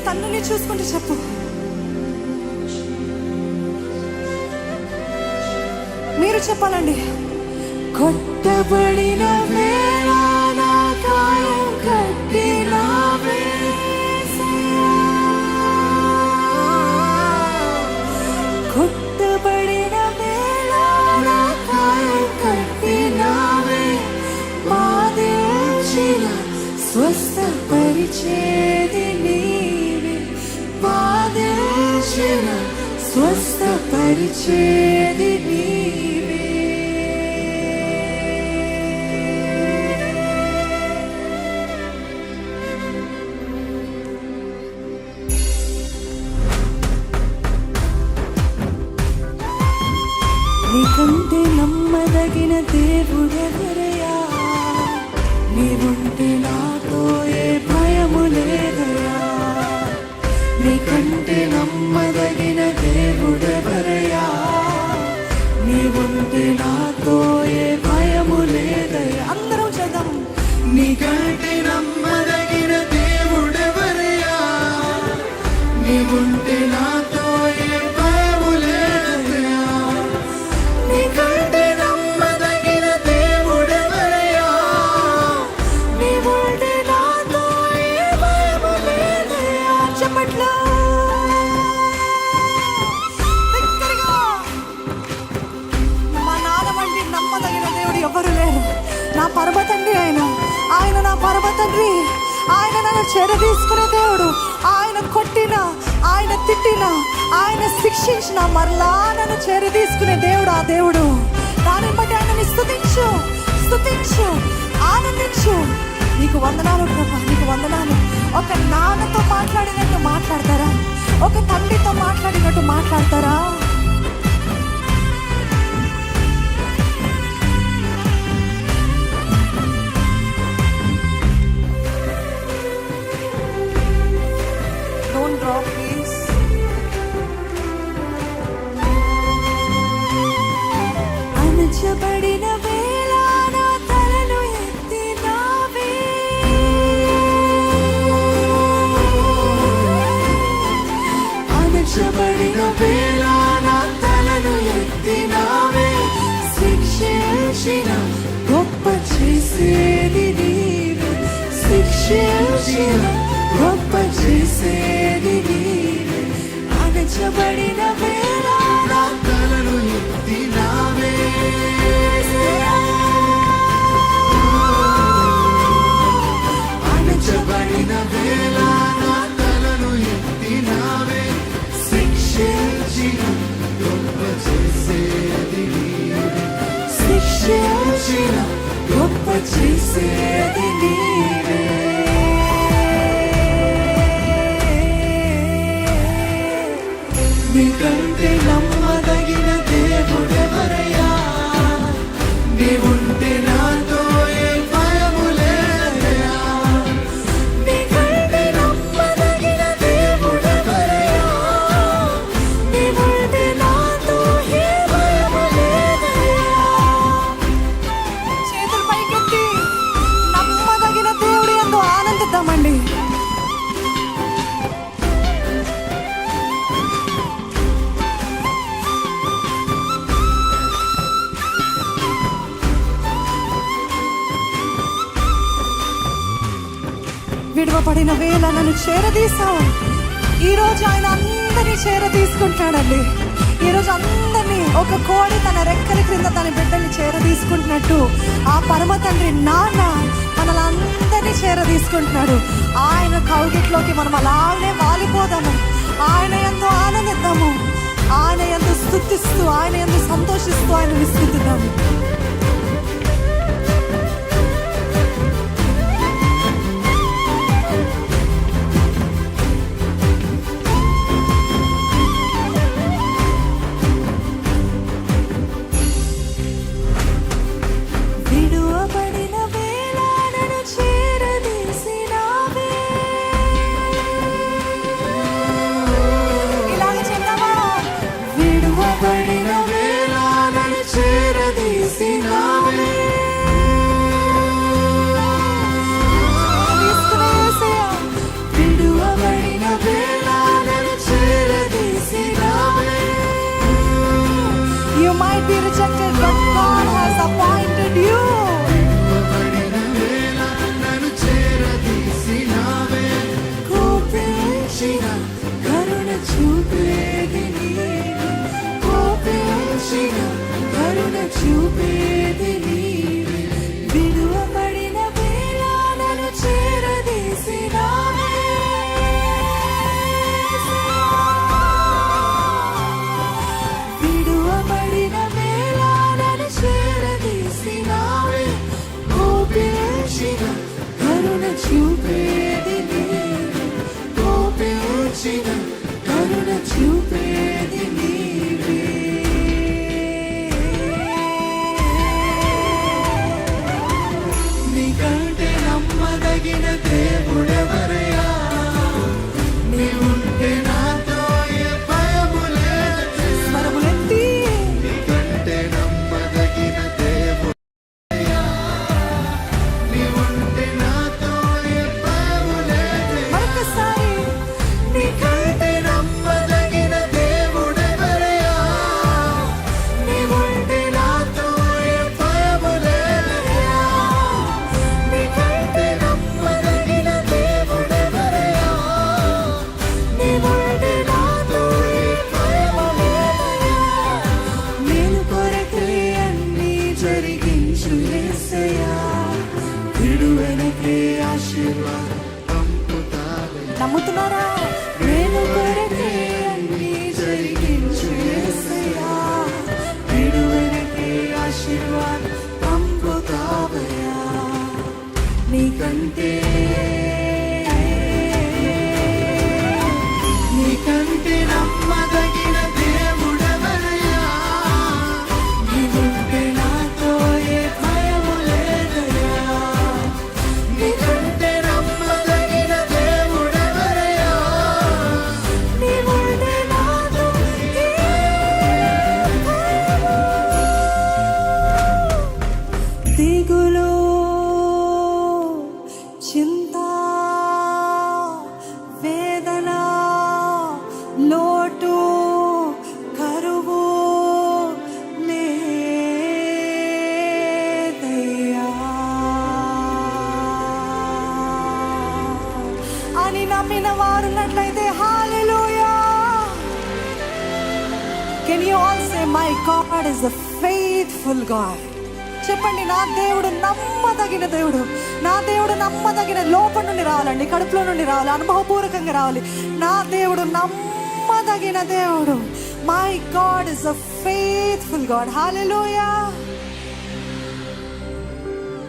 తండ్రిని చూసుకుంటూ చెప్పు. మీరు చెప్పాలండి. కొట్టబడిన వేళ నా గాయం కట్టినావే, కొట్టబడిన వేళ నా గాయం కట్టినావే, బాధించిన స్వస్థపరిచేది నీవే, బాధించిన స్వస్థపరిచేది నీవే. నీకంటే నమ్మదగిన దేవుడెవరయ్యా, నీవుంటే నాతో ఏ భయము లేదయ్యా. నీకంటే నమ్మదగిన దేవుడెవరయ్యా, నీవుంటే నాతో ఏ భయము లేదయ్యా. అందరం చేద్దాం. నీకంటే నమ్మదగిన దేవుడెవరయ్యా, నీవుంటే నాతో ఏ భయము లేదయ్యా. నీకంటే నమ్మదగిన దేవుడెవరయ్యా, నీవుంటే నాతో ఏ భయము లేదయ్యా. చెప్పట్లా దగ్గరగా. మా నాన్న వంటి నమ్మదగిన దేవుడు ఎవరు లేరు. నా పరమ తండ్రి ఆయన నా పరమ తండ్రి. ఆయన నన్ను చెరదీసుకునే దేవుడు. ఆయన కొట్టిన, ఆయన తిట్టిన, ఆయన శిక్షించిన మరలా నన్ను చెరదీసుకునే దేవుడు ఆ దేవుడు. దాన్ని బట్టి ఆయనని స్తుతించు, స్తుతించు, ఆనందించు. నీకు వందనాలు ప్రభా, నీకు వందనాలు. ఒక నాన్నతో మాట్లాడినట్టు మాట్లాడతారా? ఒక తండ్రితో మాట్లాడినట్టు మాట్లాడతారా? Don't drop, please. అణచబడిన వేళ నా తలను ఎత్తినావే, అణచబడిన వేళ నా తలను ఎత్తినావే, శిక్షించిన గొప్ప చేసేది నీవే, శిక్షించిన గొప్ప చేసేది నీవే. అణచబడిన వేళ నా తలను ఎత్తినావే, అణచబడిన వేళ నా తలను ఎత్తినావే, శిక్షించిన గొప్ప చేసేది నీవే, శిక్షించిన గొప్ప చేసేది నీవే. నీకంటే నమ్మదగిన దేవుడెవరయ్యా, నీవుంటే నాతో ఏ భయము లేదయ్యా. నీకంటే నమ్మదగిన దేవుడెవరయ్యా, నీవుంటే నాతో ఏ భయము లేదయ్యా. చేతులు పైకెత్తి నమ్మదగిన దేవుడి యందు ఆనందిద్దామండి. విడువబడిన వేళ నన్ను చేరదీసావు. ఈరోజు ఆయన అందరినీ చేరదీసుకుంటున్నాడండి. ఈరోజు అందరినీ ఒక కోడి తన రెక్కల క్రింద తన బిడ్డల్ని చేరదీసుకుంటున్నట్టు ఆ పరమ తండ్రి నాన్న మనల్ని అందరినీ చేరదీసుకుంటున్నాడు. ఆయన కౌగిట్లోకి మనం అలానే వాలిపోదాము. ఆయన యందు ఆనందిద్దాము. ఆయన యందు స్తుతిస్తూ, ఆయన యందు సంతోషిస్తూ ఆయనని స్తుతిద్దాము. విడువబడిన వేళ నన్ను చేరదీసిన might be rejected, but God has appointed you. కోపించిన కరుణ చూపేది నీవే, కోపించిన కరుణ చూపేది నీవే, విడువబడిన వేళ నన్ను చేరదీసినావే. విడువబడిన వేళ నన్ను చేరదీసినావే, కోపించిన కరుణ చూపేది నీవే, కోపించిన కరుణ చూపేది నీవే. నీకంటే నమ్మదగిన దేవుడెవరయ్యా, నీవుంటే నాతో ఏ భయము లేదు. స్వరములెత్తి నీకంటే నమ్మదగిన దేవుడయ్యా, నీవుంటే నాతో ఏ భయము లేదు. మరొకసారి నీకంటే నమ్మదగిన దేవుడెవరయ్యా, నీవుంటే నాతో ఏ భయము లేదయ్యా. నీకంటే నమ్మదగిన దేవుడెవరయ్యా, నీవుంటే నాతో ఏ భయము లేదయ్యా. నేను కొరకే అన్నీ జరిగించు యేసయ్యా, విడువెనకే ఆశీర్వాదం పంపుతావే. నమ్ముతున్నారా? నేను కొరకే అన్నీ జరిగించు యేసయ్యా, విడువెనకే ఆశీర్వాదం పంపుతావయ్యా. నీకంటే నీకంటే నమ్మదగిన దేవుడెవరయ్యా, నీవుంటే నాతో ఏ భయము లేదయ్యా. నీకంటే నమ్మదగిన దేవుడెవరయ్యా, నీవుంటే నాతో ఏ భయము. దిగులు, చింత, వేదన, లోటు, కరువు లేదయ్యా అని నమ్మిన వారున్నట్లయితే హల్లెలూయా. Can you all say, my God is a faithful God? చెప్పండి, నా దేవుడు నమ్మదగిన దేవుడు. నా దేవుడు నమ్మదగిన, లోపల నుండి రావాలండి, కడుపులో నుండి రావాలి, అనుభవపూర్వకంగా రావాలి. నా దేవుడు నమ్మదగిన దేవుడు. My God is a faithful God. Hallelujah.